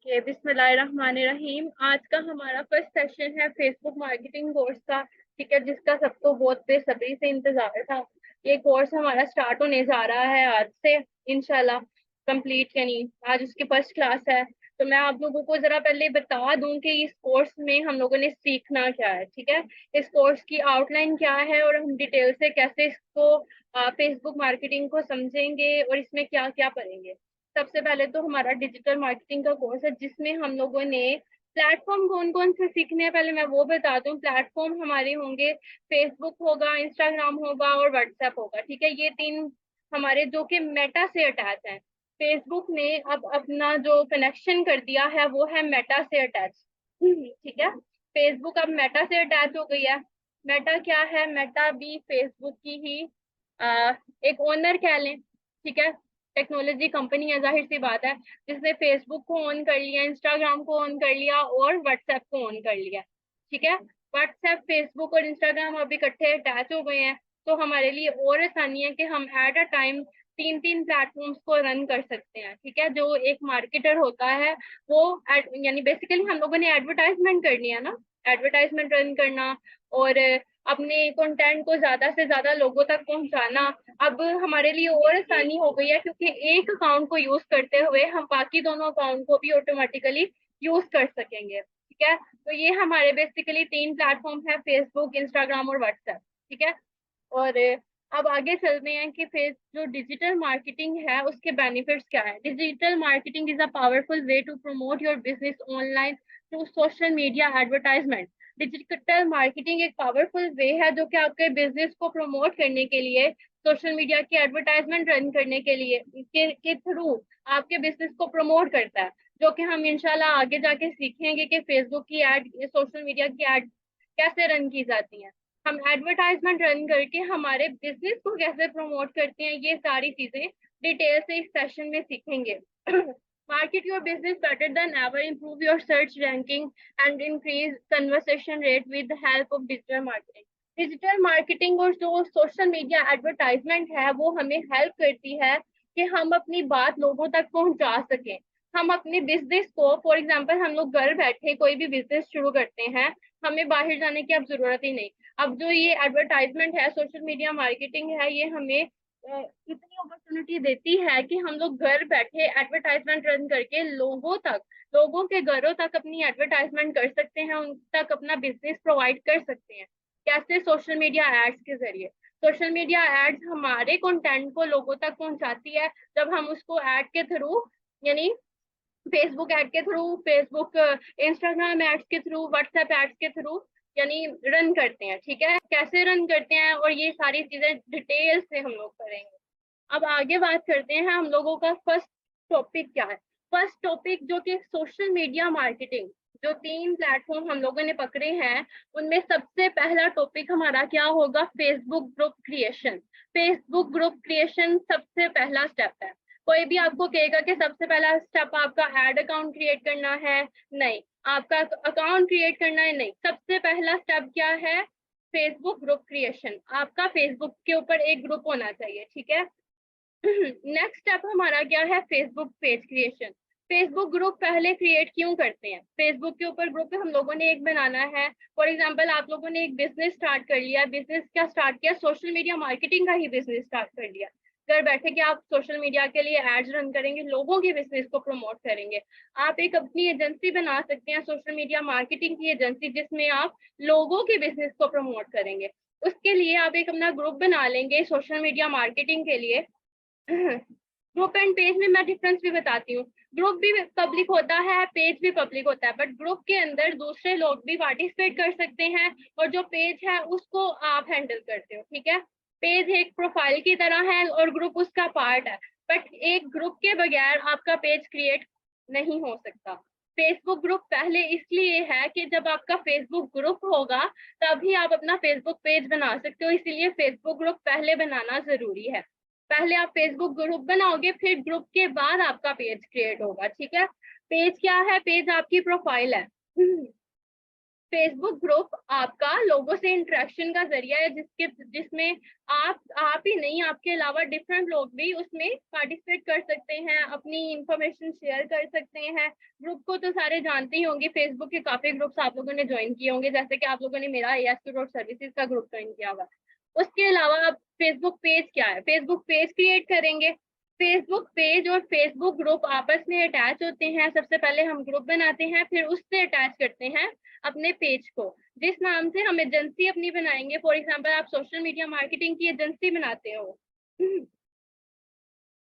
ये बिस्मिल्लाहिर्रहमानिर्रहीम। आज का हमारा फर्स्ट सेशन है फेसबुक मार्केटिंग कोर्स का। ठीक है, जिसका सबको बहुत बेसब्री से इंतजार था। ये कोर्स हमारा स्टार्ट होने जा रहा है आज से इंशाल्लाह कंप्लीट, यानी आज उसकी फर्स्ट क्लास है। तो मैं आप लोगों को जरा पहले बता दूं कि इस कोर्स में हम लोगों ने सीखना क्या है। ठीक है, इस कोर्स की आउटलाइन क्या है और हम डिटेल से कैसे इसको फेसबुक मार्केटिंग को समझेंगे और इसमें क्या क्या पढ़ेंगे। सबसे पहले तो हमारा डिजिटल मार्केटिंग का कोर्स है, जिसमें हम लोगों ने प्लेटफॉर्म कौन कौन से सीखने हैं पहले मैं वो बता दूं। प्लेटफॉर्म हमारे होंगे फेसबुक होगा, इंस्टाग्राम होगा और व्हाट्सएप होगा। ठीक है, ये तीन हमारे जो कि मेटा से अटैच हैं। फेसबुक ने अब अपना जो कनेक्शन कर दिया है वो है मेटा से अटैच। ठीक है, फेसबुक अब मेटा से अटैच हो गई है। मेटा क्या है? मेटा भी फेसबुक की ही एक ओनर कह लें। ठीक है, टेक्नोलॉजी कंपनी है, जाहिर सी बात है, जिसने फेसबुक को ऑन कर लिया, इंस्टाग्राम को ऑन कर लिया और व्हाट्सएप को ऑन कर लिया। ठीक है, व्हाट्सएप, फेसबुक और इंस्टाग्राम अब इकट्ठे अटैच हो गए हैं। तो हमारे लिए और आसानी है कि हम एट अ टाइम तीन तीन प्लेटफॉर्म्स को रन कर सकते हैं। ठीक है, जो एक मार्केटर होता है वो यानी बेसिकली हम लोगों ने एडवर्टाइजमेंट करनी है ना, एडवर्टाइजमेंट रन करना और अपने कंटेंट को ज्यादा से ज्यादा लोगों तक पहुंचाना अब हमारे लिए और आसानी हो गई है, क्योंकि एक अकाउंट को यूज करते हुए हम बाकी दोनों अकाउंट को भी ऑटोमेटिकली यूज कर सकेंगे। ठीक है, तो ये हमारे बेसिकली तीन प्लेटफॉर्म है, फेसबुक, इंस्टाग्राम और व्हाट्सएप। ठीक है, और अब आगे चलते हैं कि फिर जो डिजिटल मार्केटिंग है उसके बेनिफिट्स क्या है। Digital marketing is a powerful way to promote your business online through social media advertisement. Digital marketing एक पावरफुल वे है जो कि आपके बिजनेस को प्रमोट करने के लिए, सोशल मीडिया की एडवर्टाइजमेंट रन करने के लिए के थ्रू आपके बिजनेस को प्रमोट करता है, जो कि हम इंशाल्लाह आगे जाके सीखेंगे कि फेसबुक की एड, सोशल मीडिया की एड कैसे रन की जाती है, हम एडवर्टाइजमेंट रन करके हमारे बिजनेस को कैसे प्रमोट करते हैं। ये सारी चीजें डिटेल से इस सेशन में सीखेंगे। Market your business better than ever, improve your search ranking and increase conversation rate with the help of digital marketing. Digital marketing और जो सोशल मीडिया एडवर्टाइजमेंट है वो हमें हेल्प करती है कि हम अपनी बात लोगों तक पहुंचा सकें। हम अपने बिजनेस को, फॉर एग्जांपल हम लोग घर बैठे कोई भी बिजनेस शुरू करते हैं, हमें बाहर जाने की अब जरूरत ही नहीं। अब जो ये एडवर्टाइजमेंट है, सोशल मीडिया मार्केटिंग है, ये हमें इतनी अपॉर्चुनिटी देती है कि हम लोग घर बैठे एडवर्टाइजमेंट रन करके लोगों तक, लोगों के घरों तक अपनी एडवर्टाइजमेंट कर सकते हैं, उन तक अपना बिजनेस प्रोवाइड कर सकते हैं। कैसे? सोशल मीडिया एड्स के जरिए। सोशल मीडिया एड्स हमारे कंटेंट को लोगों तक पहुंचाती है। जब हम उसको एड के थ्रू, यानी फेसबुक एड के थ्रू, फेसबुक इंस्टाग्राम एड्स के थ्रू, व्हाट्सएप एड्स के थ्रू यानी रन करते हैं। ठीक है, कैसे रन करते हैं और ये सारी चीजें डिटेल से हम लोग करेंगे। अब आगे बात करते हैं हम लोगों का फर्स्ट टॉपिक क्या है। फर्स्ट टॉपिक जो कि सोशल मीडिया मार्केटिंग, जो तीन प्लेटफॉर्म हम लोगों ने पकड़े हैं उनमें सबसे पहला टॉपिक हमारा क्या होगा? Facebook group creation. Facebook group creation सबसे पहला स्टेप है। कोई भी आपको कहेगा कि सबसे पहला स्टेप आपका एड अकाउंट क्रिएट करना है, नहीं। आपका अकाउंट क्रिएट करना है, नहीं। सबसे पहला स्टेप क्या है? Facebook group creation. आपका फेसबुक के ऊपर एक ग्रुप होना चाहिए। ठीक है, नेक्स्ट स्टेप हमारा क्या है? Facebook page creation. Facebook group पहले क्रिएट क्यों करते हैं? फेसबुक के ऊपर ग्रुप हम लोगों ने एक बनाना है। फॉर एग्जांपल आप लोगों ने एक बिजनेस स्टार्ट कर लिया। बिजनेस क्या स्टार्ट किया? सोशल मीडिया मार्केटिंग का ही बिजनेस स्टार्ट कर लिया। घर बैठे के आप सोशल मीडिया के लिए एड्स रन करेंगे, लोगों के बिजनेस को प्रमोट करेंगे। आप एक अपनी एजेंसी बना सकते हैं, सोशल मीडिया मार्केटिंग की एजेंसी, जिसमें आप लोगों के बिजनेस को प्रमोट करेंगे। उसके लिए आप एक अपना ग्रुप बना लेंगे सोशल मीडिया मार्केटिंग के लिए। ग्रुप एंड पेज में मैं डिफरेंस भी बताती हूँ। ग्रुप भी पब्लिक होता है, पेज भी पब्लिक होता है, बट ग्रुप के अंदर दूसरे लोग भी पार्टिसिपेट कर सकते हैं और जो पेज है उसको आप हैंडल करते हो। ठीक है, पेज एक प्रोफाइल की तरह है और ग्रुप उसका पार्ट है, बट एक ग्रुप के बगैर आपका पेज क्रिएट नहीं हो सकता। फेसबुक ग्रुप पहले इसलिए है कि जब आपका फेसबुक ग्रुप होगा तभी आप अपना फेसबुक पेज बना सकते हो, इसीलिए फेसबुक ग्रुप पहले बनाना जरूरी है। पहले आप फेसबुक ग्रुप बनाओगे, फिर ग्रुप के बाद आपका पेज क्रिएट होगा। ठीक है, पेज क्या है? पेज आपकी प्रोफाइल है। फेसबुक ग्रुप आपका लोगों से इंटरेक्शन का जरिया है, जिसमें आप ही नहीं, आपके अलावा डिफरेंट लोग भी उसमें पार्टिसिपेट कर सकते हैं, अपनी इंफॉर्मेशन शेयर कर सकते हैं। ग्रुप को तो सारे जानते ही होंगे, फेसबुक के काफी ग्रुप्स आप लोगों ने ज्वाइन किए होंगे, जैसे कि आप लोगों ने मेरा ASP रोड सर्विसेज का ग्रुप ज्वाइन किया हुआ। उसके अलावा आप फेसबुक पेज क्या है, फेसबुक पेज क्रिएट करेंगे। फेसबुक पेज और फेसबुक ग्रुप आपस में अटैच होते हैं। सबसे पहले हम ग्रुप बनाते हैं, फिर उससे अटैच करते हैं अपने पेज को, जिस नाम से हम एजेंसी अपनी बनाएंगे। फॉर एग्जांपल आप सोशल मीडिया मार्केटिंग की एजेंसी बनाते हो,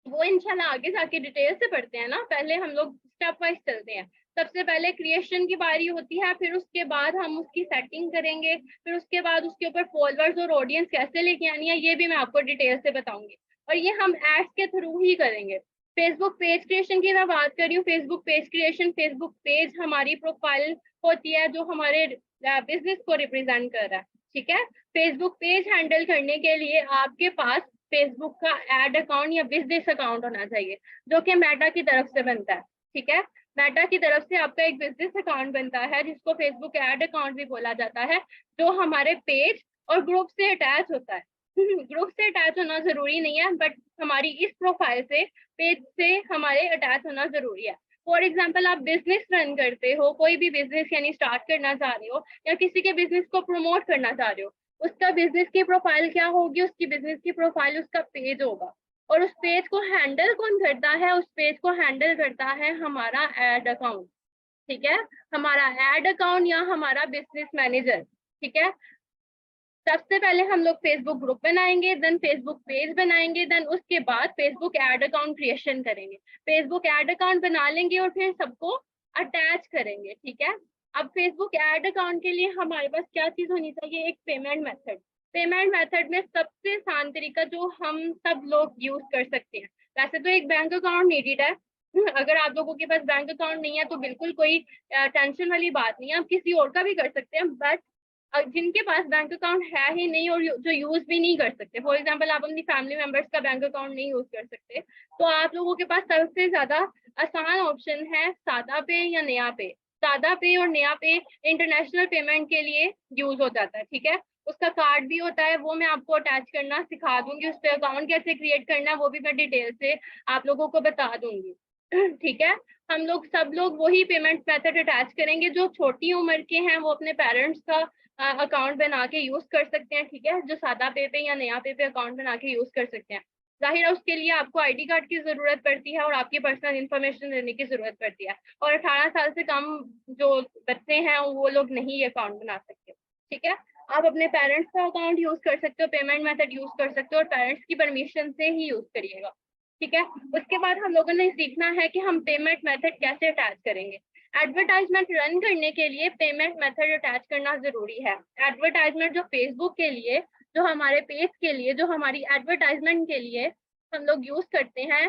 वो इंशाल्लाह आगे जाके डिटेल से पढ़ते हैं ना, पहले हम लोग स्टेप वाइज चलते हैं। सबसे पहले क्रिएशन की बारी होती है, फिर उसके बाद हम उसकी सेटिंग करेंगे, फिर उसके बाद उसके ऊपर फॉलोअर्स और ऑडियंस कैसे लेके आनी है ये भी मैं आपको डिटेल से बताऊंगी, और ये हम एड्स के थ्रू ही करेंगे। फेसबुक पेज क्रिएशन की मैं बात कर रही हूँ। Facebook page creation, Facebook page हमारी प्रोफाइल होती है जो हमारे बिजनेस को रिप्रेजेंट कर रहा है, ठीक है। फेसबुक पेज हैंडल करने के लिए आपके पास फेसबुक का एड अकाउंट या बिजनेस अकाउंट होना चाहिए, जो कि मेटा की तरफ से बनता है, ठीक है। मेटा की तरफ से आपका एक बिजनेस अकाउंट बनता है, जिसको फेसबुक एड अकाउंट भी बोला जाता है, जो हमारे पेज और ग्रुप से अटैच होता है। ग्रुप से अटैच होना जरूरी नहीं है, बट हमारी इस प्रोफाइल से, पेज से हमारे अटैच होना जरूरी है। फॉर एग्जाम्पल आप बिजनेस रन करते हो, कोई भी बिजनेस यानी स्टार्ट करना चाह रहे हो, या किसी के बिजनेस को प्रमोट करना चाह रहे हो, उसका बिजनेस की प्रोफाइल क्या होगी, उसकी बिजनेस की प्रोफाइल उसका पेज होगा। और उस पेज को हैंडल कौन करता है, उस पेज को हैंडल करता है हमारा एड अकाउंट, ठीक है, हमारा एड अकाउंट या हमारा बिजनेस मैनेजर, ठीक है। सबसे पहले हम लोग फेसबुक ग्रुप बनाएंगे, देन फेसबुक पेज बनाएंगे, देन उसके बाद फेसबुक एड अकाउंट क्रिएशन करेंगे। फेसबुक एड अकाउंट बना लेंगे और फिर सबको अटैच करेंगे, ठीक है। अब फेसबुक एड अकाउंट के लिए हमारे पास क्या चीज होनी चाहिए, एक पेमेंट मेथड। पेमेंट मेथड में सबसे आसान तरीका जो हम सब लोग यूज कर सकते हैं, वैसे तो एक बैंक अकाउंट नीडेड है। अगर आप लोगों के पास बैंक अकाउंट नहीं है तो बिल्कुल कोई टेंशन वाली बात नहीं है, आप किसी और का भी कर सकते हैं, बट जिनके पास बैंक अकाउंट है ही नहीं और जो यूज भी नहीं कर सकते, फॉर एग्जांपल आप अपनी फैमिली मेंबर्स का बैंक अकाउंट नहीं यूज कर सकते, तो आप लोगों के पास सबसे ज्यादा आसान ऑप्शन है सादा पे या नया पे। सादा पे और नया पे इंटरनेशनल पेमेंट के लिए यूज हो जाता है, ठीक है। उसका कार्ड भी होता है, वो मैं आपको अटैच करना सिखा दूंगी, उस पर अकाउंट कैसे क्रिएट करना है वो भी मैं डिटेल से आप लोगों को बता दूंगी। ठीक है, हम लोग सब लोग वही पेमेंट मेथड अटैच करेंगे। जो छोटी उम्र के हैं वो अपने पेरेंट्स का अकाउंट बना के यूज कर सकते हैं, ठीक है, जो सादा पे या नया पे अकाउंट बना के यूज कर सकते हैं। जाहिर है उसके लिए आपको आईडी कार्ड की जरूरत पड़ती है और आपकी पर्सनल इंफॉर्मेशन देने की जरूरत पड़ती है, और 18 साल से कम जो बच्चे हैं वो लोग नहीं ये अकाउंट बना सकते, ठीक है। आप अपने पेरेंट्स का अकाउंट यूज कर सकते हो, पेमेंट मेथड यूज कर सकते हो, और पेरेंट्स की परमिशन से ही यूज करिएगा, ठीक है। उसके बाद हम लोगों ने सीखना है कि हम पेमेंट मेथड कैसे अटैच करेंगे। एडवर्टाइजमेंट रन करने के लिए पेमेंट मेथड अटैच करना जरूरी है। एडवर्टाइजमेंट जो फेसबुक के लिए, जो हमारे पेज के लिए, जो हमारी एडवर्टाइजमेंट के लिए हम लोग यूज करते हैं,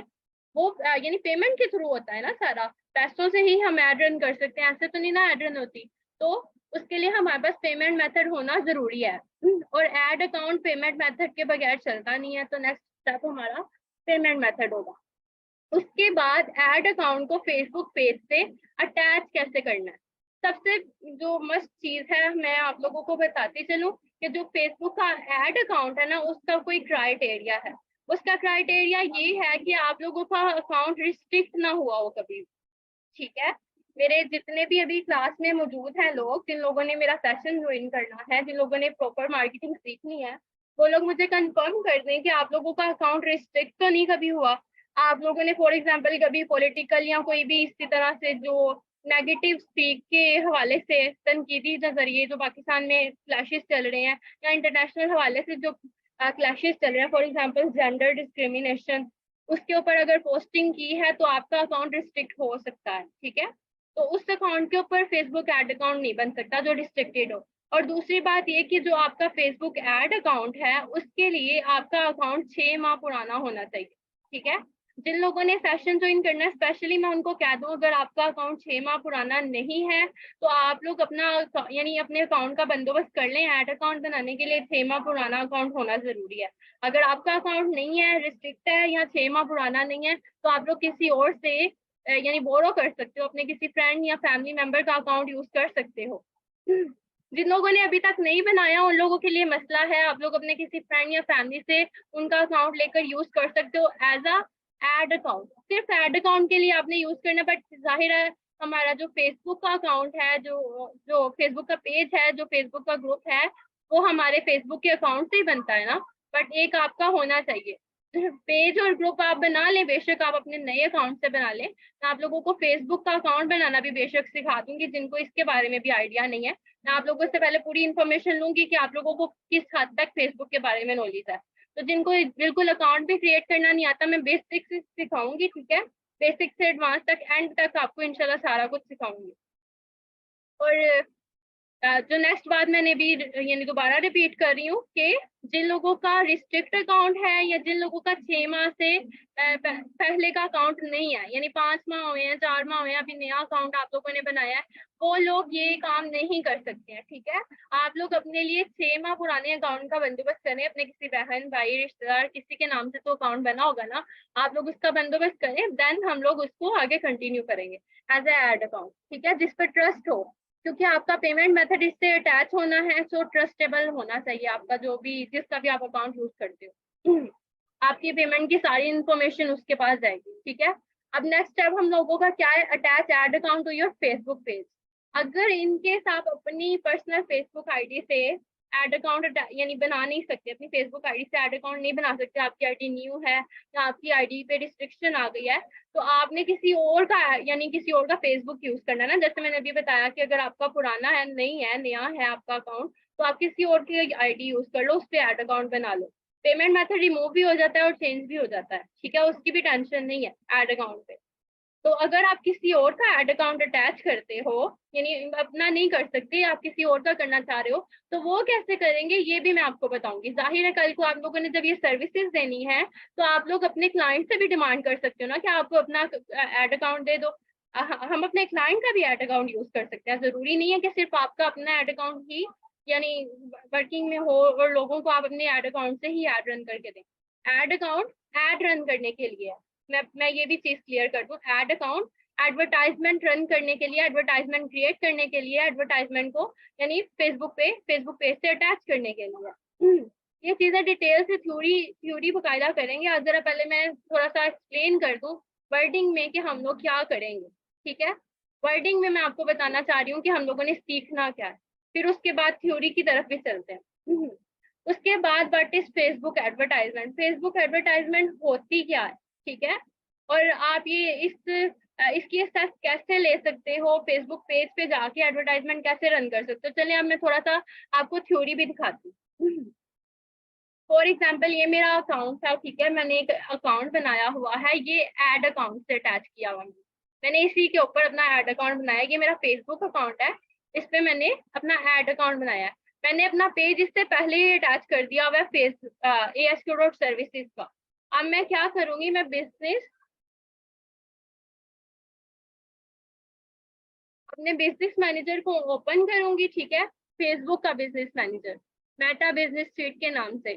वो यानी पेमेंट के थ्रू होता है ना सारा, पैसों से ही हम एड रन कर सकते हैं, ऐसे तो नहीं ना एड रन होती। तो उसके लिए हमारे पास पेमेंट मेथड होना जरूरी है, और एड अकाउंट पेमेंट मेथड के बगैर चलता नहीं है, तो नेक्स्ट स्टेप हमारा पेमेंट मेथड होगा। उसके बाद एड अकाउंट को फेसबुक पेज से अटैच कैसे करना है। सबसे जो मस्त चीज है मैं आप लोगों को बताती चलूं कि जो फेसबुक का एड अकाउंट है ना, उसका कोई क्राइटेरिया है। उसका क्राइटेरिया ये है कि आप लोगों का अकाउंट रिस्ट्रिक्ट ना हुआ हो कभी, ठीक है। मेरे जितने भी अभी क्लास में मौजूद हैं लोग, जिन लोगों ने मेरा सेशन ज्वाइन करना है, जिन लोगों ने प्रॉपर मार्केटिंग सीखनी है, वो लोग मुझे कंफर्म कर दें कि आप लोगों का अकाउंट रिस्ट्रिक्ट तो नहीं कभी हुआ। आप लोगों ने फॉर एग्जांपल कभी पॉलिटिकल या कोई भी इसी तरह से जो नेगेटिव स्पीक के हवाले से, तनकीदी नजरिए जो पाकिस्तान में क्लैशेस चल रहे हैं, या इंटरनेशनल हवाले से जो क्लैशेस चल रहे हैं, फॉर एग्जांपल जेंडर डिस्क्रिमिनेशन, उसके ऊपर अगर पोस्टिंग की है तो आपका अकाउंट रिस्ट्रिक्ट हो सकता है, ठीक है। तो उस अकाउंट के ऊपर फेसबुक एड अकाउंट नहीं बन सकता जो रिस्ट्रिक्टेड हो। और दूसरी बात ये कि जो आपका फेसबुक एड अकाउंट है उसके लिए आपका अकाउंट 6 माह पुराना होना चाहिए, ठीक है। जिन लोगों ने सेशन ज्वाइन करना है स्पेशली मैं उनको कह दूं, अगर आपका अकाउंट 6 माह पुराना नहीं है तो आप लोग अपना यानी अपने अकाउंट का बंदोबस्त कर लें। एड अकाउंट बनाने के लिए 6 माह पुराना अकाउंट होना जरूरी है। अगर आपका अकाउंट नहीं है, रिस्ट्रिक्ट है या 6 माह पुराना नहीं है, तो आप लोग किसी और से यानी बोरो कर सकते हो, अपने किसी फ्रेंड या फैमिली मेंबर का अकाउंट यूज कर सकते हो। जिन लोगों ने अभी तक नहीं बनाया उन लोगों के लिए मसला है, आप लोग अपने किसी फ्रेंड या फैमिली से उनका अकाउंट लेकर यूज कर सकते हो एज अ एड अकाउंट। सिर्फ एड अकाउंट के लिए आपने यूज करना, बट जाहिर है हमारा जो फेसबुक का अकाउंट है, जो जो फेसबुक का पेज है, जो फेसबुक का ग्रुप है, वो हमारे फेसबुक के अकाउंट से ही बनता है ना। बट एक आपका होना चाहिए पेज और ग्रुप। आप बना लें, बेशक आप अपने नए अकाउंट से बना लें। मैं आप लोगों को फेसबुक का अकाउंट बनाना भी बेशक सिखा दूंगी, जिनको इसके बारे में भी आइडिया नहीं है। मैं आप लोगों से पहले पूरी इन्फॉर्मेशन लूंगी कि आप लोगों को किस हद तक फेसबुक के बारे में नॉलेज है। तो जिनको बिल्कुल अकाउंट भी क्रिएट करना नहीं आता, मैं बेसिक से सिखाऊंगी, ठीक है। बेसिक से एडवांस तक, एंड तक आपको इंशाल्लाह सारा कुछ सिखाऊंगी। और जो नेक्स्ट बात मैंने भी यानी दोबारा रिपीट कर रही हूँ कि जिन लोगों का रिस्ट्रिक्ट अकाउंट है या जिन लोगों का 6 माह से पहले का अकाउंट नहीं है, यानी 5 माह हुए हैं, 4 माह हुए हैं, अभी नया अकाउंट आप लोगों ने बनाया है, वो लोग ये काम नहीं कर सकते हैं, ठीक है। आप लोग अपने लिए 6 माह पुराने अकाउंट का बंदोबस्त करें, अपने किसी बहन भाई रिश्तेदार किसी के नाम से तो अकाउंट बना होगा ना, आप लोग उसका बंदोबस्त करें, देन हम लोग उसको आगे कंटिन्यू करेंगे एज ए एड अकाउंट, ठीक है, जिस पर ट्रस्ट हो। क्योंकि आपका पेमेंट मेथड इससे अटैच होना है, सो ट्रस्टेबल होना चाहिए आपका जो भी, जिसका भी आप अकाउंट यूज करते हो। आपकी पेमेंट की सारी इंफॉर्मेशन उसके पास जाएगी, ठीक है। अब नेक्स्ट स्टेप हम लोगों का क्या है, attach ad account to your Facebook page. अगर इनकेस आप अपनी पर्सनल फेसबुक आईडी से एड अकाउंट यानी बना नहीं सकते, अपनी फेसबुक आईडी से एड अकाउंट नहीं बना सकते, आपकी आईडी न्यू है या आपकी आईडी पे रिस्ट्रिक्शन आ गई है, तो आपने किसी और का यानी किसी और का फेसबुक यूज करना है ना। जैसे मैंने अभी बताया कि अगर आपका पुराना है, नहीं है, नया है आपका अकाउंट, तो आप किसी और की आईडी यूज कर लो, उस पर एड अकाउंट बना लो। पेमेंट मेथड रिमूव भी हो जाता है और चेंज भी हो जाता है, ठीक है, उसकी भी टेंशन नहीं है एड अकाउंट पे। तो अगर आप किसी और का एड अकाउंट अटैच करते हो, यानी अपना नहीं कर सकते, आप किसी और का करना चाह रहे हो, तो वो कैसे करेंगे ये भी मैं आपको बताऊंगी। जाहिर है कल को आप लोगों ने जब ये सर्विसेज देनी है, तो आप लोग अपने क्लाइंट से भी डिमांड कर सकते हो ना कि आपको अपना एड अकाउंट दे दो। हम अपने क्लाइंट का भी एड अकाउंट यूज कर सकते हैं, जरूरी नहीं है कि सिर्फ आपका अपना एड अकाउंट ही यानी वर्किंग में हो और लोगों को आप अपने एड अकाउंट से ही एड रन करके दें। एड अकाउंट एड रन करने के लिए, मैं ये भी चीज क्लियर कर दूं, एड अकाउंट एडवर्टाइजमेंट रन करने के लिए, एडवर्टाइजमेंट क्रिएट करने के लिए, एडवर्टाइजमेंट को यानी फेसबुक पेज से अटैच करने के लिए। ये चीजें डिटेल से थ्योरी बकायदा करेंगे। आज जरा पहले मैं थोड़ा सा एक्सप्लेन कर दूं वर्डिंग में कि हम लोग क्या करेंगे, ठीक है। वर्डिंग में मैं आपको बताना चाह रही हूँ कि हम लोगों ने सीखना क्या है, फिर उसके बाद थ्योरी की तरफ भी चलते हैं। उसके बाद what is Facebook advertisement. Facebook advertisement होती क्या है, ठीक है, और आप ये इसकी एक्सेस कैसे ले सकते हो, फेसबुक पेज पे जाके एडवर्टाइजमेंट कैसे रन कर सकते हो। चलिए अब मैं थोड़ा सा आपको थ्योरी भी दिखाती हूँ। फॉर एग्जाम्पल ये मेरा अकाउंट था, ठीक है, मैंने एक अकाउंट बनाया हुआ है, ये एड अकाउंट से अटैच किया हुआ है, मैंने इसी के ऊपर अपना एड अकाउंट बनाया। ये मेरा फेसबुक अकाउंट है, इस पे मैंने अपना एड अकाउंट बनाया है। मैंने अपना पेज इससे पहले ही अटैच कर दिया हुआ है फेस ASQ.services का। अब मैं क्या करूंगी, मैं अपने बिजनेस मैनेजर को ओपन करूंगी, ठीक है, फेसबुक का business manager, Meta business sweet के नाम से।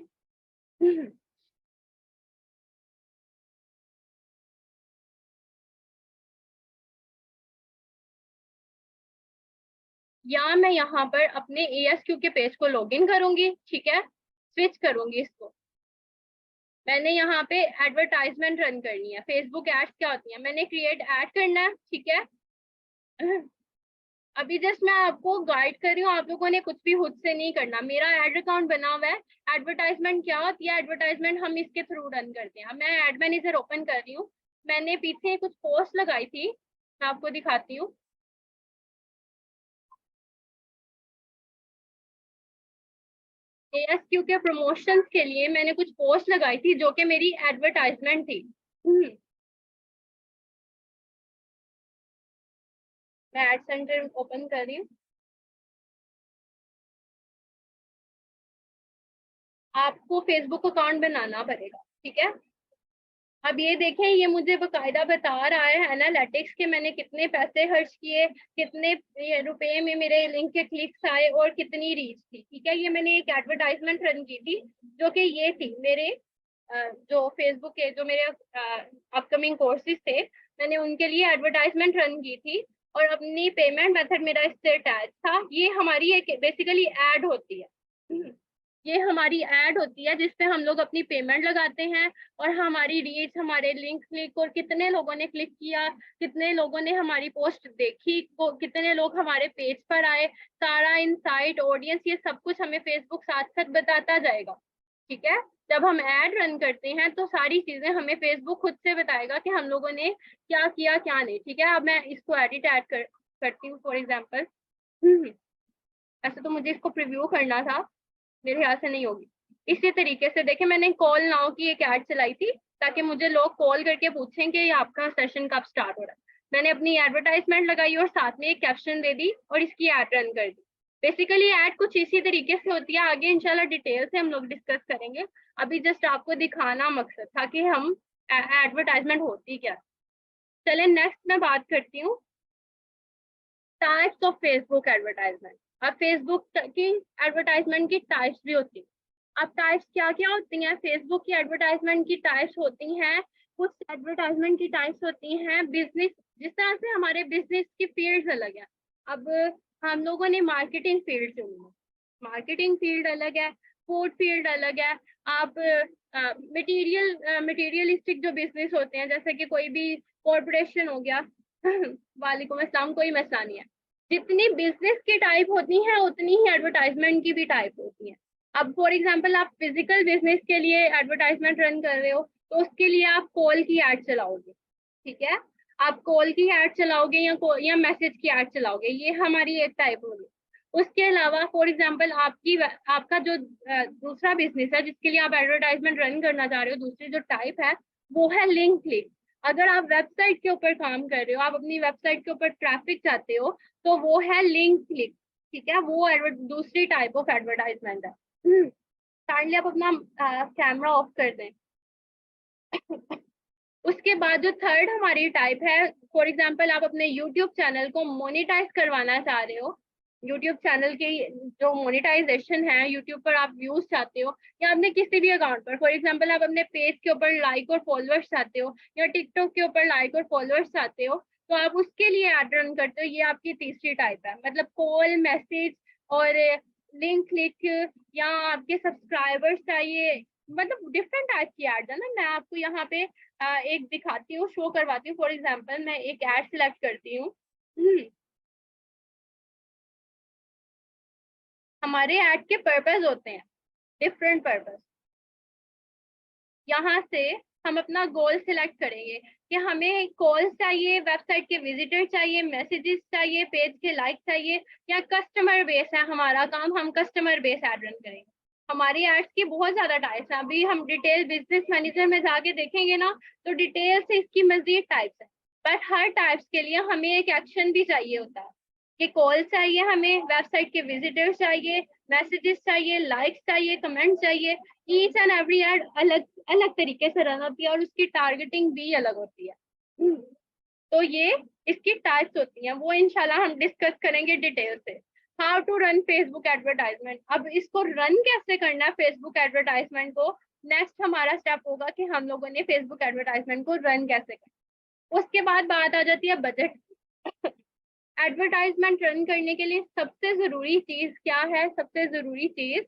या मैं यहाँ पर अपने ASQ के पेज को लॉगिन करूंगी, ठीक है, स्विच करूंगी इसको। मैंने यहाँ पे एडवर्टाइजमेंट रन करनी है। फेसबुक एड्स क्या होती है, मैंने क्रिएट ऐड करना है, ठीक है। अभी जस्ट मैं आपको गाइड कर रही हूँ, आप लोगों ने कुछ भी खुद से नहीं करना। मेरा एड अकाउंट बना हुआ है। एडवर्टाइजमेंट क्या होती है, एडवर्टाइजमेंट हम इसके थ्रू रन करते हैं। मैं एड मैनेजर ओपन कर रही हूँ, मैंने पीछे कुछ पोस्ट लगाई थी, मैं आपको दिखाती हूँ। ASQ के प्रमोशंस के लिए मैंने कुछ पोस्ट लगाई थी जो कि मेरी एडवर्टाइजमेंट थी। मैं एड सेंटर ओपन कर रही हूँ। आपको फेसबुक अकाउंट बनाना पड़ेगा, ठीक है। अब ये देखें, ये मुझे बकायदा बता रहा है एनालिटिक्स के मैंने कितने पैसे खर्च किए, कितने रुपए में मेरे लिंक के क्लिक्स आए और कितनी रीच थी, ठीक है। ये मैंने एक एडवर्टाइजमेंट रन की थी जो कि ये थी मेरे जो फेसबुक के जो मेरे अपकमिंग कोर्सेज थे, मैंने उनके लिए एडवर्टाइजमेंट रन की थी। और अपनी पेमेंट मेथड मेरा इससे अटैच था। ये हमारी एक बेसिकली ऐड होती है, ये हमारी ऐड होती है जिसपे हम लोग अपनी पेमेंट लगाते हैं और हमारी रीच, हमारे लिंक क्लिक और कितने लोगों ने क्लिक किया, कितने लोगों ने हमारी पोस्ट देखी, कितने लोग हमारे पेज पर आए, सारा इनसाइट, ऑडियंस, ये सब कुछ हमें फेसबुक साथ साथ बताता जाएगा। ठीक है, जब हम ऐड रन करते हैं तो सारी चीजें हमें फेसबुक खुद से बताएगा कि हम लोगों ने क्या किया क्या नहीं। ठीक है, अब मैं इसको एडिट ऐड करती हूँ फॉर एग्जाम्पल। ऐसे तो मुझे इसको प्रिव्यू करना था, मेरे ख्याल से नहीं होगी। इसी तरीके से देखिए, मैंने कॉल नाउ की एक ऐड चलाई थी ताकि मुझे लोग कॉल करके पूछें कि आपका सेशन कब स्टार्ट हो रहा है। मैंने अपनी एडवर्टाइजमेंट लगाई और साथ में एक कैप्शन दे दी और इसकी ऐड रन कर दी। बेसिकली ऐड कुछ इसी तरीके से होती है, आगे इंशाल्लाह डिटेल से हम लोग डिस्कस करेंगे। अभी जस्ट आपको दिखाना मकसद था कि हम एडवर्टाइजमेंट होती क्या। चले नेक्स्ट मैं बात करती हूँ टाइप्स ऑफ फेसबुक एडवर्टाइजमेंट। अब फेसबुक की एडवर्टाइजमेंट की टाइप्स भी होती है। अब टाइप्स क्या क्या होती हैं? फेसबुक की एडवर्टाइजमेंट की टाइप्स होती हैं, कुछ एडवर्टाइजमेंट की टाइप्स होती हैं बिजनेस, जिस तरह से हमारे बिजनेस की फील्ड्स अलग है। अब हम लोगों ने मार्केटिंग फील्ड चुनी है, मार्केटिंग फील्ड अलग है, फूड फील्ड अलग है। आप मटेरियलिस्टिक जो बिजनेस होते हैं, जैसे कि कोई भी कॉरपोरेशन हो गया वालेकुम अस्सलाम, कोई मसला नहीं है। जितनी बिजनेस की टाइप होती है उतनी ही एडवर्टाइजमेंट की भी टाइप होती है। अब फॉर एग्जांपल आप फिजिकल बिजनेस के लिए एडवर्टाइजमेंट रन कर रहे हो तो उसके लिए आप कॉल की ऐड चलाओगे। ठीक है, आप कॉल की ऐड चलाओगे या मैसेज की ऐड चलाओगे, ये हमारी एक टाइप होगी। उसके अलावा फॉर एग्जांपल आपका जो दूसरा बिजनेस है जिसके लिए आप एडवर्टाइजमेंट रन करना चाह रहे हो, दूसरी जो टाइप है वो है लिंक क्लिक। अगर आप वेबसाइट के ऊपर काम कर रहे हो, आप अपनी वेबसाइट के ऊपर ट्रैफिक चाहते हो, तो वो है लिंक क्लिक। ठीक है, वो दूसरी टाइप ऑफ एडवर्टाइजमेंट है। काइंडली आप अपना कैमरा ऑफ कर दें। उसके बाद जो थर्ड हमारी टाइप है, फॉर एग्जांपल आप अपने यूट्यूब चैनल को मोनेटाइज करवाना चाह रहे हो, यूट्यूब चैनल की जो मोनेटाइजेशन है, यूट्यूब पर आप व्यूज चाहते हो, या अपने किसी भी अकाउंट पर, फॉर एग्जांपल आप अपने पेज के ऊपर लाइक और फॉलोअर्स चाहते हो, या टिकटॉक के ऊपर लाइक और फॉलोअर्स चाहते हो, तो आप उसके लिए ऐड रन करते हो। ये आपकी तीसरी टाइप है, मतलब कॉल, मैसेज और लिंक क्लिक, या आपके सब्सक्राइबर्स चाहिए, मतलब डिफरेंट टाइप की एड्स है ना। मैं आपको यहाँ पे एक दिखाती हूँ, शो करवाती हूँ। फॉर एग्जांपल मैं एक ऐड सिलेक्ट करती हूँ। हमारे ऐड के पर्पस होते हैं, डिफरेंट पर्पस। यहाँ से हम अपना गोल सिलेक्ट करेंगे कि हमें कॉल्स चाहिए, वेबसाइट के विजिटर चाहिए, मैसेजेस चाहिए, पेज के लाइक चाहिए, या कस्टमर बेस है हमारा काम, हम कस्टमर बेस ऐड रन करेंगे। हमारी एड्स की बहुत ज्यादा टाइप्स हैं, अभी हम डिटेल बिजनेस मैनेजर में जाके देखेंगे ना तो डिटेल से इसकी मजीद टाइप्स है। बट हर टाइप्स के लिए हमें एक एक्शन भी चाहिए होता है कि कॉल चाहिए, हमें वेबसाइट के विजिटर्स चाहिए, मैसेजेस चाहिए, लाइक्स चाहिए, कमेंट चाहिए। ईच एंड एवरी एड अलग अलग तरीके से रन होती है और उसकी टारगेटिंग भी अलग होती है। तो ये इसकी टाइप्स होती हैं, वो इंशाल्लाह हम डिस्कस करेंगे डिटेल से। How to run Facebook advertisement, अब इसको रन कैसे करना है फेसबुक एडवर्टाइजमेंट को, नेक्स्ट हमारा स्टेप होगा कि हम लोगों ने फेसबुक एडवर्टाइजमेंट को रन कैसे करना। उसके बाद बात आ जाती है बजट। एडवर्टाइजमेंट रन करने के लिए सबसे जरूरी चीज क्या है? सबसे जरूरी चीज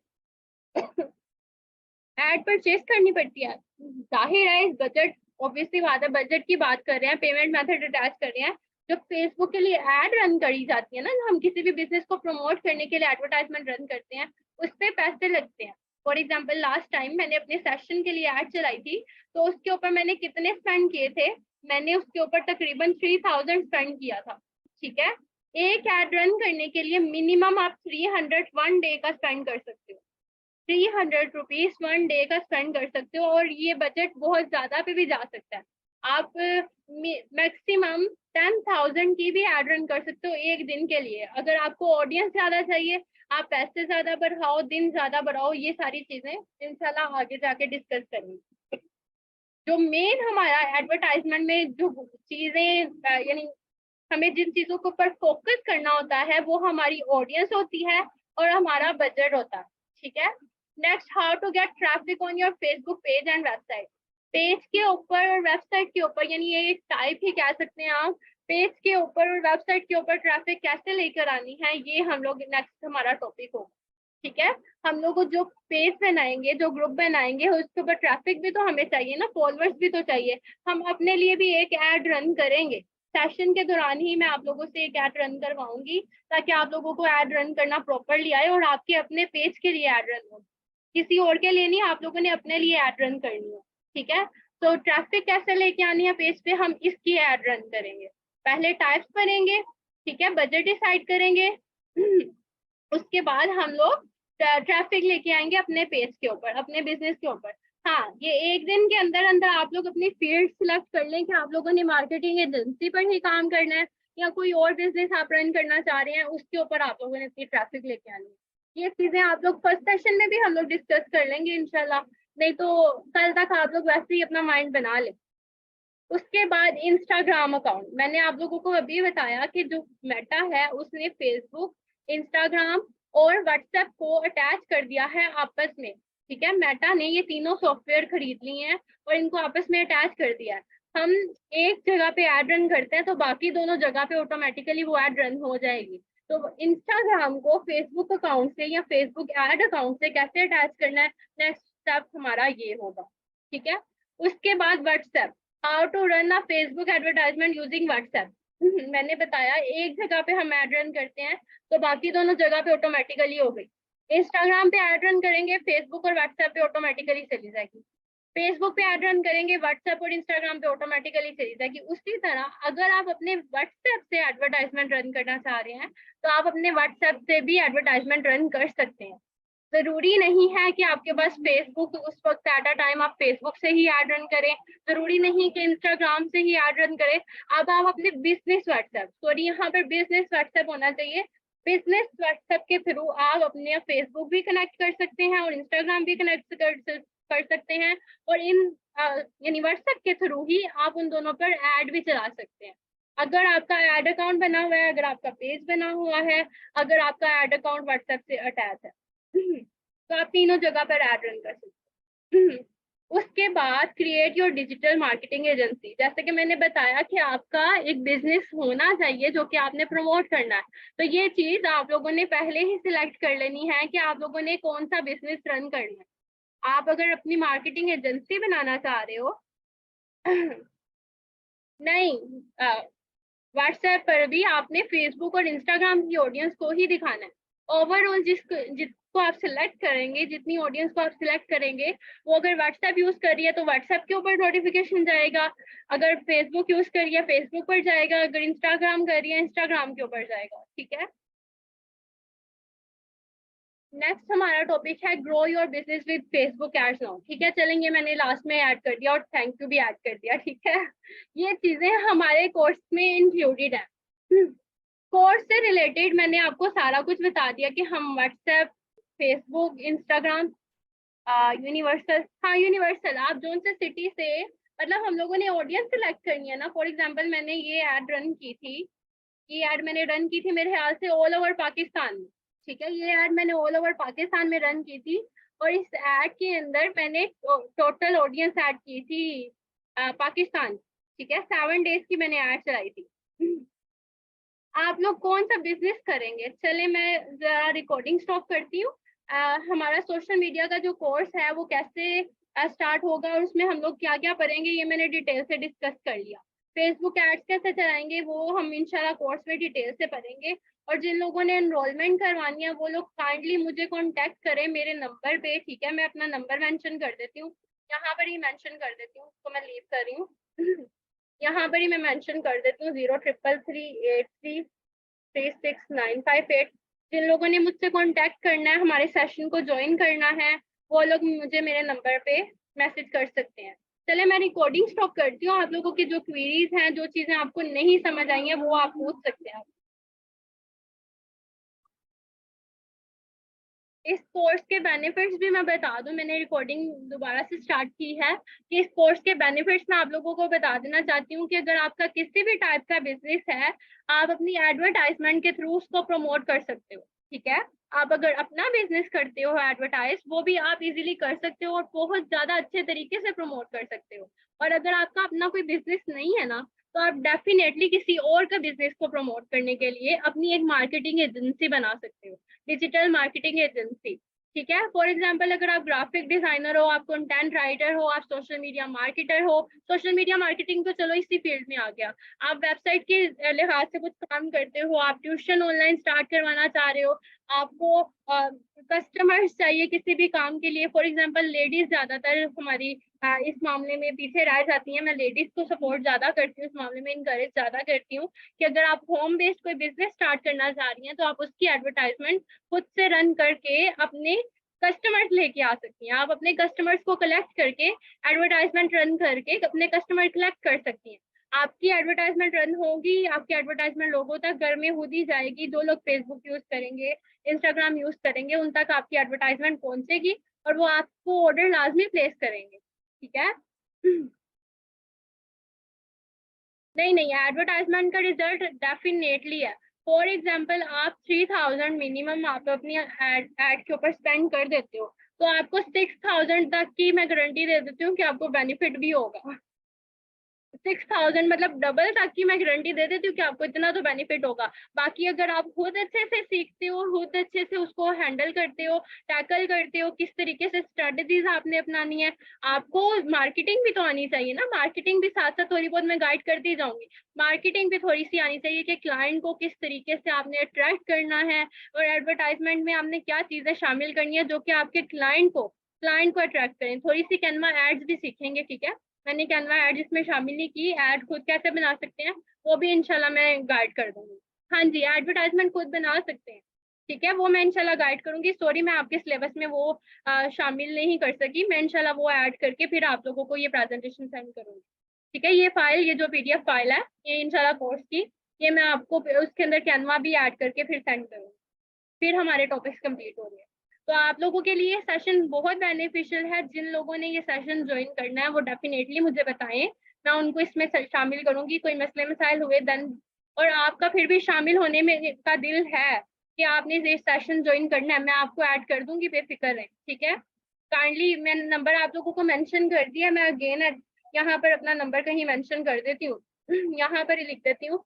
एड परचेज करनी पड़ती है। जाहिर है इस बजट, ऑब्वियसली बात है, बजट की बात कर रहे हैं, पेमेंट मेथड अटैच कर रहे हैं। जब फेसबुक के लिए एड रन करी जाती है ना, हम किसी भी बिजनेस को प्रमोट करने के लिए एडवर्टाइजमेंट रन करते हैं, उस पर पैसे लगते हैं। फॉर एग्जाम्पल लास्ट टाइम मैंने अपने सेशन के लिए एड चलाई थी, तो उसके ऊपर मैंने कितने स्पेंड किए थे? मैंने उसके ऊपर तकरीबन 3000 स्पेंड किया था। ठीक है, एक एड रन करने के लिए मिनिमम आप 300 वन डे का स्पेंड कर सकते हो, 300 रुपीज वन डे का स्पेंड कर सकते हो। और ये बजट बहुत ज्यादा पे भी जा सकता है, आप मैक्सिमम 10,000 की भी एड रन कर सकते हो एक दिन के लिए। अगर आपको ऑडियंस ज्यादा चाहिए, आप पैसे ज्यादा बढ़ाओ, दिन ज्यादा बढ़ाओ, ये सारी चीजें इंशाल्लाह आगे जाके डिस्कस करेंगे। जो मेन हमारा एडवर्टाइजमेंट में जो चीजें यानी हमें जिन चीजों के ऊपर फोकस करना होता है वो हमारी ऑडियंस होती है और हमारा बजट होता है। ठीक है, next, how to get traffic on your Facebook page and website. Page के ऊपर और वेबसाइट के ऊपर, यानी ये एक टाइप ही कह सकते हैं आप, पेज के ऊपर और वेबसाइट के ऊपर ट्रैफिक कैसे लेकर आनी है, ये हम लोग नेक्स्ट हमारा टॉपिक होगा। ठीक है, हम लोग जो पेज बनाएंगे, जो ग्रुप बनाएंगे, उसके ऊपर ट्रैफिक भी तो हमें चाहिए ना, फॉलोअर्स भी तो चाहिए। हम अपने लिए भी एक ऐड रन करेंगे। सेशन के दौरान ही मैं आप लोगों से एक ऐड रन करवाऊंगी, ताकि आप लोगों को ऐड रन करना प्रॉपरली आए और आपके अपने पेज के लिए ऐड रन हो, किसी और के लिए नहीं, आप लोगों ने अपने लिए ऐड रन करनी है। ठीक है, तो ट्रैफिक कैसे लेके आनी है पेज पे, हम इसकी ऐड रन करेंगे। पहले टाइप्स करेंगे, ठीक है, बजट डिसाइड करेंगे उसके बाद हम लोग ट्रैफिक लेके आएंगे अपने पेज के ऊपर, अपने बिजनेस के ऊपर। हाँ, ये एक दिन के अंदर अंदर आप लोग अपनी फील्ड सिलेक्ट कर लें कि आप लोगों ने मार्केटिंग एजेंसी पर ही काम करना है या कोई और बिजनेस आप रन करना चाह रहे हैं, उसके ऊपर आप लोगों ने अपनी ट्रैफिक लेके आनी है। ये चीजें आप लोग फर्स्ट सेशन में भी हम लोग डिस्कस कर लेंगे इंशाल्लाह, नहीं तो कल तक आप लोग वैसे ही अपना माइंड बना लें। उसके बाद इंस्टाग्राम अकाउंट, मैंने आप लोगों को अभी बताया कि जो मेटा है उसने फेसबुक, इंस्टाग्राम और व्हाट्सएप को अटैच कर दिया है आपस में। ठीक है, मेटा ने ये तीनों सॉफ्टवेयर खरीद लिए हैं और इनको आपस में अटैच कर दिया है। हम एक जगह पे ऐड रन करते हैं तो बाकी दोनों जगह पे ऑटोमेटिकली वो ऐड रन हो जाएगी। तो इंस्टाग्राम को फेसबुक अकाउंट से या फेसबुक ऐड अकाउंट से कैसे अटैच करना है, नेक्स्ट स्टेप हमारा ये होगा। ठीक है, उसके बाद WhatsApp, how to run a Facebook advertisement using WhatsApp. मैंने बताया एक जगह पे हम ऐड रन करते हैं तो बाकी दोनों जगह पे ऑटोमेटिकली हो गई। इंस्टाग्राम पे ऐड रन करेंगे, फेसबुक और व्हाट्सएप पे ऑटोमेटिकली चली जाएगी। फेसबुक पे ऐड रन करेंगे, व्हाट्सएप और इंस्टाग्राम पे ऑटोमेटिकली चली जाएगी। उसी तरह अगर आप अपने व्हाट्सएप से एडवर्टाइजमेंट रन करना चाह रहे हैं तो आप अपने व्हाट्सएप से भी एडवर्टाइजमेंट रन कर सकते हैं। जरूरी नहीं है कि आपके पास फेसबुक उस वक्त एट अ टाइम आप फेसबुक से ही ऐड रन करें, जरूरी नहीं कि इंस्टाग्राम से ही ऐड रन करें। अब आप अपने बिजनेस व्हाट्सएप, सॉरी यहाँ पर बिजनेस व्हाट्सएप होना चाहिए, बिजनेस व्हाट्सएप के थ्रू आप अपने फेसबुक भी कनेक्ट कर सकते हैं और इंस्टाग्राम भी कनेक्ट कर सकते हैं, और इन यानी व्हाट्सएप के थ्रू ही आप उन दोनों पर ऐड भी चला सकते हैं। अगर आपका ऐड अकाउंट बना हुआ है, अगर आपका पेज बना हुआ है, अगर आपका ऐड अकाउंट व्हाट्सएप से अटैच है तो आप तीनों जगह पर ऐड रन कर सकते हैं। उसके बाद create your digital marketing agency, जैसे कि मैंने बताया कि आपका एक बिजनेस होना चाहिए जो कि आपने प्रमोट करना है। तो ये चीज आप लोगों ने पहले ही सिलेक्ट कर लेनी है कि आप लोगों ने कौन सा बिजनेस रन करना है। आप अगर अपनी मार्केटिंग एजेंसी बनाना चाह रहे हो नहीं, व्हाट्सएप पर भी आपने फेसबुक और इंस्टाग्राम की ऑडियंस को ही दिखाना है। ओवरऑल जिसको आप सिलेक्ट करेंगे, जितनी ऑडियंस को आप सिलेक्ट करेंगे, वो अगर व्हाट्सएप यूज कर रही है तो व्हाट्सएप के ऊपर नोटिफिकेशन जाएगा, अगर फेसबुक यूज कर रही है फेसबुक पर जाएगा, अगर इंस्टाग्राम कर रही है इंस्टाग्राम के ऊपर जाएगा। ठीक है, नेक्स्ट हमारा टॉपिक है grow your business with Facebook ads now. ठीक है, चलेंगे, मैंने लास्ट में ऐड कर दिया और थैंक यू भी ऐड कर दिया। ठीक है, ये चीजें हमारे कोर्स में इंक्लूडेड है। कोर्स से रिलेटेड मैंने आपको सारा कुछ बता दिया कि हम व्हाट्सएप, फेसबुक, इंस्टाग्राम, यूनिवर्सल, हाँ यूनिवर्सल, आप जोन से सिटी से, मतलब हम लोगों ने ऑडियंस सिलेक्ट करनी है ना। फॉर एग्जांपल मैंने ये ऐड रन की थी, ये ऐड मैंने रन की थी मेरे ख्याल से ऑल ओवर पाकिस्तान में। ठीक है, ये ऐड मैंने ऑल ओवर पाकिस्तान में रन की थी और इस ऐड के अंदर मैंने टोटल ऑडियंस ऐड की थी पाकिस्तान। ठीक है, 7 डेज की मैंने ऐड चलाई थी। आप लोग कौन सा बिजनेस करेंगे, चले मैं जरा रिकॉर्डिंग स्टॉप करती हूँ। हमारा सोशल मीडिया का जो कोर्स है वो कैसे स्टार्ट होगा और उसमें हम लोग क्या क्या पढ़ेंगे, ये मैंने डिटेल से डिस्कस कर लिया। फेसबुक एड्स कैसे चलाएंगे वो हम इंशाल्लाह कोर्स में डिटेल से पढ़ेंगे। और जिन लोगों ने एनरोलमेंट करवानी है वो लोग काइंडली मुझे कांटेक्ट करें मेरे नंबर पे। ठीक है, मैं अपना नंबर मेंशन कर देती हूँ, यहाँ पर ही मेंशन कर देती हूँ, तो मैं लीव कर रही हूँ। यहाँ पर ही मैं मेंशन कर देती हूँ 0333836958। जिन लोगों ने मुझसे कांटेक्ट करना है, हमारे सेशन को ज्वाइन करना है, वो लोग मुझे मेरे नंबर पे मैसेज कर सकते हैं। चले मैं रिकॉर्डिंग स्टॉप करती हूँ। आप लोगों की जो क्वेरीज हैं, जो चीजें आपको नहीं समझ आई हैं, वो आप पूछ सकते हैं। इस कोर्स के बेनिफिट्स भी मैं बता दूं, मैंने रिकॉर्डिंग दोबारा से स्टार्ट की है कि इस कोर्स के बेनिफिट्स मैं आप लोगों को बता देना चाहती हूँ कि अगर आपका किसी भी टाइप का बिजनेस है, आप अपनी एडवर्टाइजमेंट के थ्रू उसको प्रमोट कर सकते हो। ठीक है, आप अगर अपना बिजनेस करते हो एडवर्टाइज, वो भी आप इजीली कर सकते हो और बहुत ज्यादा अच्छे तरीके से प्रमोट कर सकते हो। और अगर आपका अपना कोई बिजनेस नहीं है ना, तो आप डेफिनेटली किसी और का बिजनेस को प्रमोट करने के लिए अपनी एक मार्केटिंग एजेंसी बना सकते हो, डिजिटल मार्केटिंग एजेंसी। ठीक है, फॉर एग्जाम्पल अगर आप ग्राफिक डिजाइनर हो, आप कंटेंट राइटर हो, आप सोशल मीडिया मार्केटर हो, सोशल मीडिया मार्केटिंग तो चलो इसी फील्ड में आ गया, आप वेबसाइट के लिहाज से कुछ काम करते हो, आप ट्यूशन ऑनलाइन स्टार्ट करवाना चाह रहे हो, आपको कस्टमर्स चाहिए किसी भी काम के लिए। फॉर एग्जाम्पल लेडीज ज्यादातर हमारी इस मामले में पीछे रह जाती हैं, मैं लेडीज को सपोर्ट ज्यादा करती हूँ, इस मामले में इनकरेज ज्यादा करती हूँ कि अगर आप होम बेस्ड कोई बिजनेस स्टार्ट करना चाह रही हैं तो आप उसकी एडवर्टाइजमेंट खुद से रन करके अपने कस्टमर्स लेके आ सकती हैं। आप अपने कस्टमर्स को कलेक्ट करके एडवर्टाइजमेंट रन करके अपने कस्टमर कलेक्ट कर सकती हैं। आपकी एडवर्टाइजमेंट रन होगी, आपकी एडवर्टाइजमेंट लोगों तक घर में खुद ही जाएगी। जो लोग फेसबुक यूज करेंगे, इंस्टाग्राम यूज करेंगे, उन तक आपकी एडवर्टाइजमेंट पहुंचेगी और वो आपको ऑर्डर लाजमी प्लेस करेंगे। ठीक है। नहीं नहीं, एडवर्टाइजमेंट का रिजल्ट डेफिनेटली है। फॉर एग्जाम्पल आप 3000 मिनिमम आप अपनी एड के ऊपर स्पेंड कर देते हो, तो आपको 6000 तक की मैं गारंटी दे देती हूँ कि आपको बेनिफिट भी होगा। 6000 मतलब डबल तक की मैं गारंटी दे देती हूँ कि आपको इतना तो बेनिफिट होगा। बाकी अगर आप खुद अच्छे से सीखते हो, खुद अच्छे से उसको हैंडल करते हो, टैकल करते हो, किस तरीके से स्ट्रेटजीज आपने अपनानी है, आपको मार्केटिंग भी तो आनी चाहिए ना। मार्केटिंग भी साथ साथ थोड़ी बहुत मैं गाइड करती जाऊंगी। मार्केटिंग भी थोड़ी सी आनी चाहिए कि क्लाइंट को किस तरीके से आपने अट्रैक्ट करना है, और एडवर्टाइजमेंट में आपने क्या चीजें शामिल करनी है जो कि आपके क्लाइंट को अट्रैक्ट करें। थोड़ी सी कैनवा एड्स भी सीखेंगे। ठीक है, मैंने कैनवा एड इसमें शामिल नहीं की, एड खुद कैसे बना सकते हैं वो भी इंशाल्लाह मैं गाइड कर दूंगी। हाँ जी, एडवर्टाइजमेंट खुद बना सकते हैं। ठीक है, वो मैं इंशाल्लाह गाइड करूंगी। सॉरी मैं आपके सिलेबस में वो शामिल नहीं कर सकी, मैं इंशाल्लाह वो ऐड करके फिर आप लोगों को ये प्रेजेंटेशन सेंड करूंगी। ठीक है, ये फाइल, ये जो पीडीएफ फाइल है, ये इंशाल्लाह कोर्स की, ये मैं आपको उसके अंदर कैनवा भी ऐड करके फिर सेंड करूंगी। फिर हमारे टॉपिक्स कंप्लीट हो गए। तो आप लोगों के लिए सेशन बहुत बेनिफिशियल है। जिन लोगों ने ये सेशन ज्वाइन करना है वो डेफिनेटली मुझे बताएं, मैं उनको इसमें शामिल करूंगी। कोई मसले मसाइल हुए देन, और आपका फिर भी शामिल होने में का दिल है कि आपने ये सेशन ज्वाइन करना है, मैं आपको ऐड कर दूंगी, बेफिक्र रहें। ठीक है, काइंडली मैं नंबर आप लोगों को मेंशन कर दिया, मैं अगेन यहाँ पर अपना नंबर कहीं मेंशन कर देती हूँ। यहाँ पर ही लिख देती हूँ,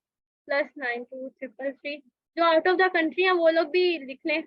+9233। जो आउट ऑफ द कंट्री है वो लोग भी लिख लें।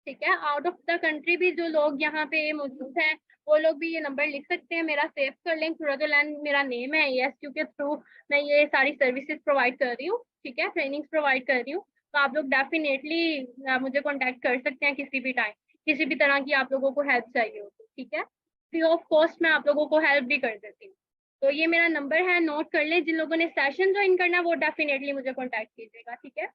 ठीक है, आउट ऑफ द कंट्री भी जो लोग यहाँ पे मौजूद हैं वो लोग भी ये नंबर लिख सकते हैं। मेरा सेव कर लें, सूरतुल मेरा नेम है, ESQ के थ्रू मैं ये सारी सर्विसेज प्रोवाइड कर रही हूँ। ठीक है, ट्रेनिंग्स प्रोवाइड कर रही हूँ। तो आप लोग डेफिनेटली मुझे कॉन्टेक्ट कर सकते हैं किसी भी टाइम, किसी भी तरह की आप लोगों को हेल्प चाहिए हो तो। ठीक है, फ्री ऑफ कॉस्ट मैं आप लोगों को हेल्प भी कर देती हूँ। तो ये मेरा नंबर है, नोट कर लें। जिन लोगों ने सेशन ज्वाइन करना है वो डेफिनेटली मुझे कॉन्टेक्ट कीजिएगा। ठीक है।